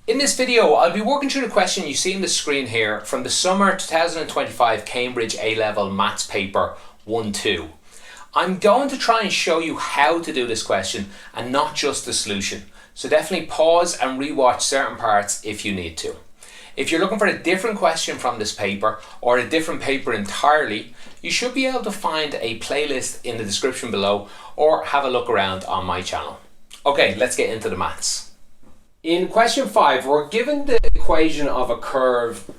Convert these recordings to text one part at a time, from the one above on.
In this video, I'll be working through the question you see on the screen here from the summer 2025 Cambridge A-Level Maths paper 1-2. I'm going to try and show you how to do this question and not just the solution. So definitely pause and rewatch certain parts if you need to. If you're looking for a different question from this paper or a different paper entirely, you should be able to find a playlist in the description below or have a look around on my channel. Okay, let's get into the maths. In question 5, we're given the equation of a curve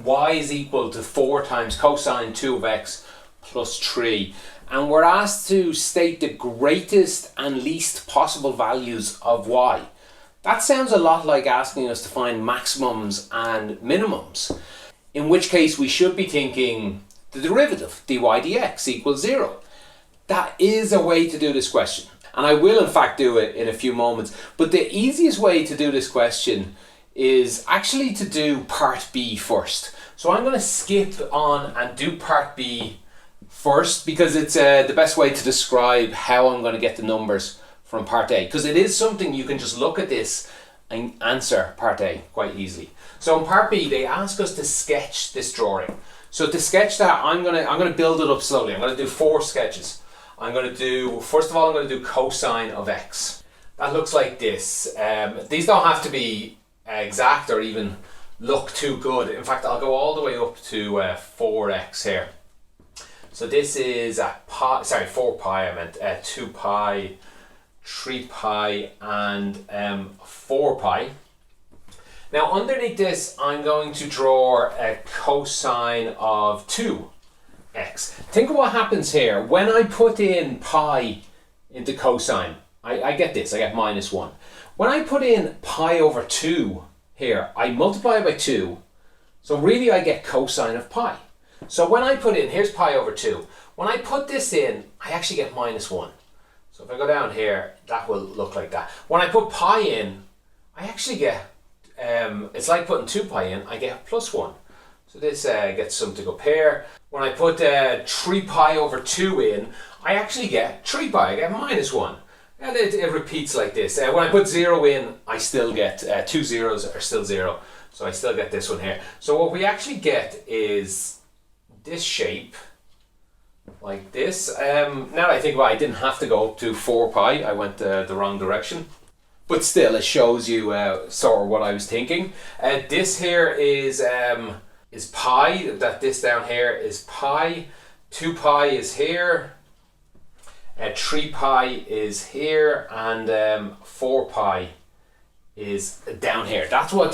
y is equal to 4 times cosine 2 of x plus 3, and we're asked to state the greatest and least possible values of y. That sounds a lot like asking us to find maximums and minimums, in which case we should be thinking the derivative, dy dx equals 0. That is a way to do this question. And I will in fact do it in a few moments. But the easiest way to do this question is actually to do part B first. So I'm going to skip on and do part B first because it's the best way to describe how I'm going to get the numbers from part A. Because it is something you can just look at this and answer part A quite easily. So in part B, they ask us to sketch this drawing. So to sketch that, I'm going to build it up slowly. I'm going to do 4 sketches. First of all, I'm going to do cosine of x. That looks like this. These don't have to be exact or even look too good. In fact, I'll go all the way up to 4x here. So this is 4 pi, I meant 2 pi, 3 pi, and 4 pi. Now underneath this, I'm going to draw a cosine of 2. X. Think of what happens here. When I put in pi into cosine, I get this, I get minus 1. When I put in pi over 2 here, I multiply by 2, so really I get cosine of pi. So when I put in, here's pi over 2, when I put this in, I actually get minus 1. So if I go down here, that will look like that. When I put pi in, I actually get, it's like putting 2 pi in, I get plus 1. So this gets something up here. When I put 3 pi over 2 in, I actually get 3 pi, I get minus 1. And it repeats like this. When I put 0 in, I still get 2 zeros are still 0. So I still get this one here. So what we actually get is this shape, like this. Now that I think about it, I didn't have to go up to 4 pi. I went the wrong direction. But still, it shows you sort of what I was thinking. This here is pi, that this down here is pi, 2 pi is here, 3 pi is here, and 4 pi is down here. That's what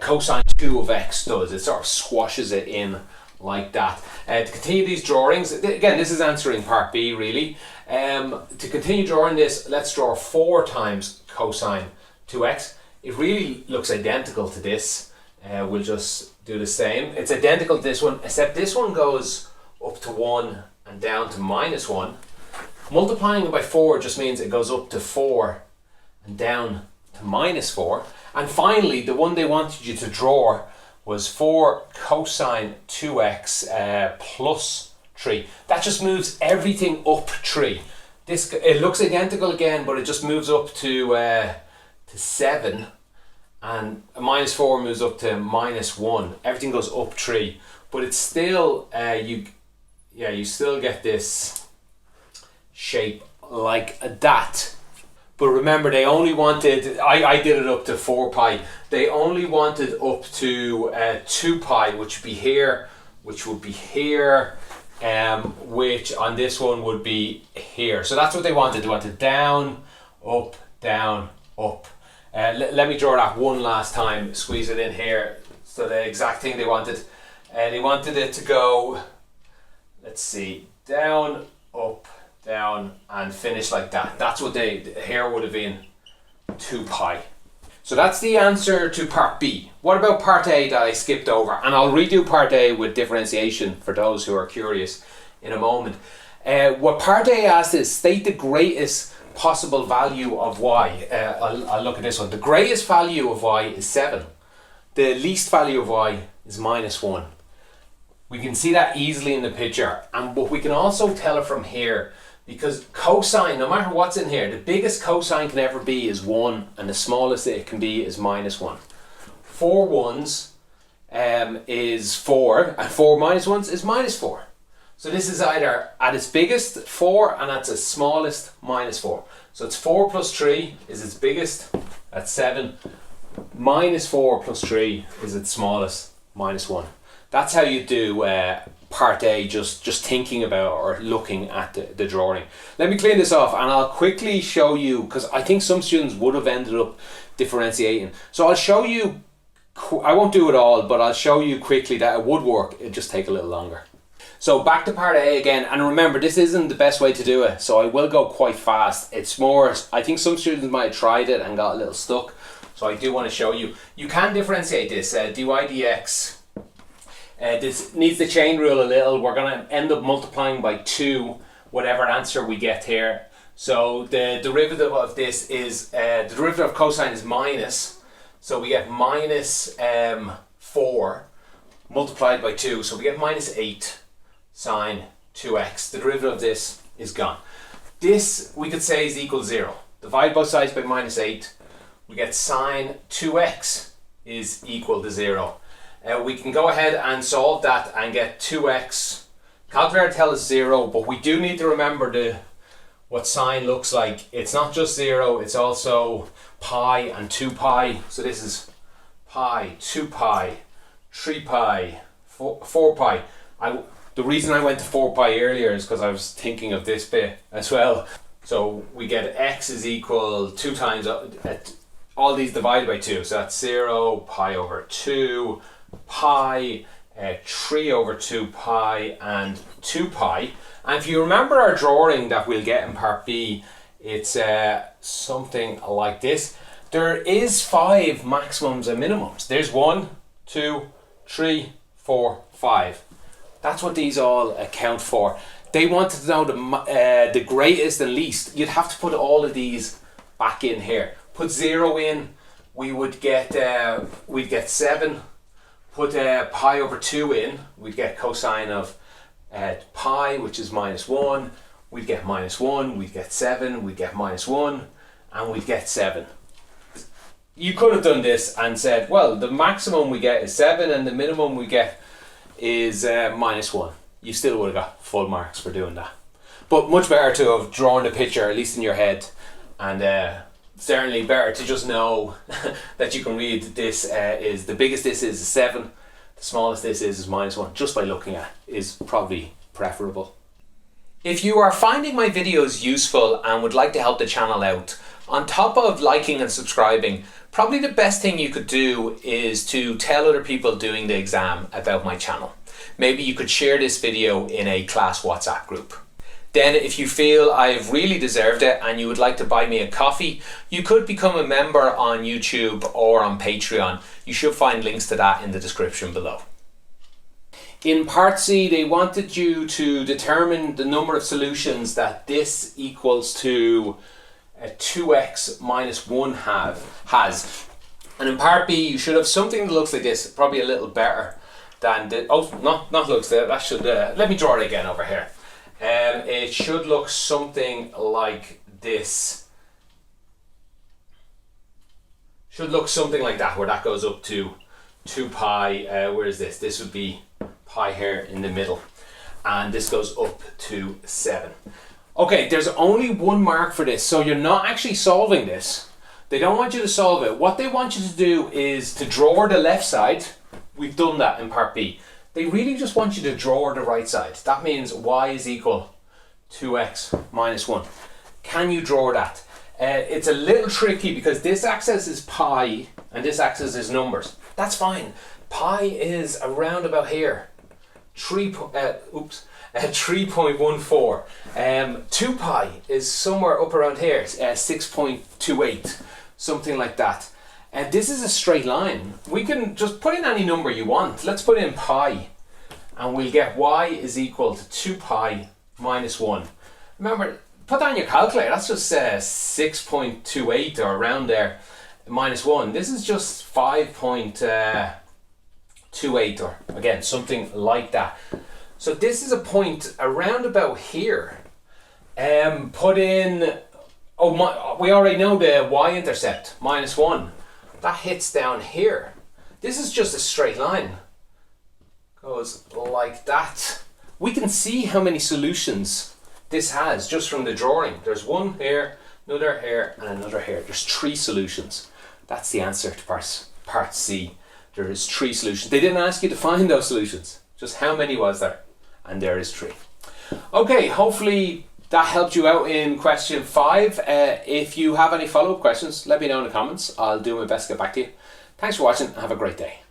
cosine 2 of x does. It sort of squashes it in like that. To continue these drawings, again this is answering part B really. To continue drawing this, let's draw 4 times cosine 2x. It really looks identical to this. We'll just do the same. It's identical to this one, except this one goes up to 1 and down to minus 1. Multiplying it by 4 just means it goes up to 4 and down to minus 4. And finally, the one they wanted you to draw was 4 cosine 2x plus 3. That just moves everything up 3. It looks identical again, but it just moves up to 7. And minus 4 moves up to minus 1. Everything goes up 3. But it's still, you still get this shape like that. But remember, they only wanted, I did it up to 4 pi. They only wanted up to 2 pi, which would be here, which would be here, which on this one would be here. So that's what they wanted. They wanted down, up, down, up. Let me draw that one last time, squeeze it in here. So the exact thing they wanted. They wanted it to go, let's see, down, up, down, and finish like that. That's what here would have been 2 pi. So that's the answer to part B. What about part A that I skipped over? And I'll redo part A with differentiation for those who are curious in a moment. What part A asked is state the greatest possible value of y. I'll look at this one. The greatest value of y is 7. The least value of y is minus 1. We can see that easily in the picture, but we can also tell it from here Because cosine, no matter what's in here, the biggest cosine can ever be is 1 and the smallest it can be is -1. 4 ones is 4 and 4 minus 1s is -4. So this is either at its biggest 4 and at its smallest -4. So it's 4 plus 3 is its biggest, that's 7. -4 plus 3 is its smallest, -1. That's how you do part A, just thinking about or looking at the drawing. Let me clean this off and I'll quickly show you, because I think some students would have ended up differentiating. So I'll show you, I won't do it all, but I'll show you quickly that it would work. It'd just take a little longer. So back to part A again, and remember this isn't the best way to do it, so I will go quite fast. It's more, I think some students might have tried it and got a little stuck, so I do want to show you. You can differentiate this, dy dx. This needs the chain rule a little. We're going to end up multiplying by 2 whatever answer we get here. So the derivative of this is, the derivative of cosine is minus, so we get -4 multiplied by 2, so we get -8 sine 2x. The derivative of this is gone. This we could say is equal to 0. Divide both sides by -8, we get sine 2x is equal to 0. We can go ahead and solve that and get 2x. Calculator tells us 0, but we do need to remember what sine looks like. It's not just 0, it's also pi and 2 pi. So this is pi, 2 pi, 3 pi, 4 pi. The reason I went to 4 pi earlier is because I was thinking of this bit as well. So we get x is equal 2 times all these divided by 2. So that's 0, pi over 2, pi, 3 over 2 pi and 2 pi. And if you remember our drawing that we'll get in part B, it's something like this. There is 5 maximums and minimums. There's 1, 2, 3, 4, 5. That's what these all account for. They wanted to know the greatest and least. You'd have to put all of these back in here. Put 0 in, we would get we'd get 7. Put pi over 2 in, we'd get cosine of pi, which is -1. We'd get -1, we'd get 7, we'd get -1, and we'd get 7. You could have done this and said, well, the maximum we get is 7 and the minimum we get is -1. You still would have got full marks for doing that. But much better to have drawn the picture, at least in your head, and certainly better to just know that you can read this is the biggest this is 7, the smallest this is -1, just by looking at is probably preferable. If you are finding my videos useful and would like to help the channel out, on top of liking and subscribing, probably the best thing you could do is to tell other people doing the exam about my channel. Maybe you could share this video in a class WhatsApp group. Then if you feel I've really deserved it and you would like to buy me a coffee, you could become a member on YouTube or on Patreon. You should find links to that in the description below. In part C, they wanted you to determine the number of solutions that this equals to 2x minus 1 has. And in part B, you should have something that looks like this, probably a little better than the, oh, not looks there, that should, let me draw it again over here. It should look something like this. Should look something like that, where that goes up to 2 pi, where is this? This would be pi here in the middle. And this goes up to 7. Okay, there's only 1 mark for this, so you're not actually solving this. They don't want you to solve it. What they want you to do is to draw the left side. We've done that in part B. They really just want you to draw the right side. That means y is equal 2x minus 1. Can you draw that? It's a little tricky because this axis is pi and this axis is numbers. That's fine. Pi is around about here. 3.14. 2 pi is somewhere up around here. 6.28. Something like that. And this is a straight line. We can just put in any number you want. Let's put in pi and we'll get y is equal to 2 pi minus 1. Remember, put that on your calculator. That's just 6.28 or around there minus 1. This is just 5.28 or again something like that. So this is a point around about here. Put in, we already know the y-intercept, -1. That hits down here. This is just a straight line. Goes like that. We can see how many solutions this has just from the drawing. There's one here, another here, and another here. There's 3 solutions. That's the answer to part C. There is 3 solutions. They didn't ask you to find those solutions. Just how many was there? And there is 3. Okay, hopefully that helped you out in question 5. If you have any follow-up questions, let me know in the comments. I'll do my best to get back to you. Thanks for watching and have a great day.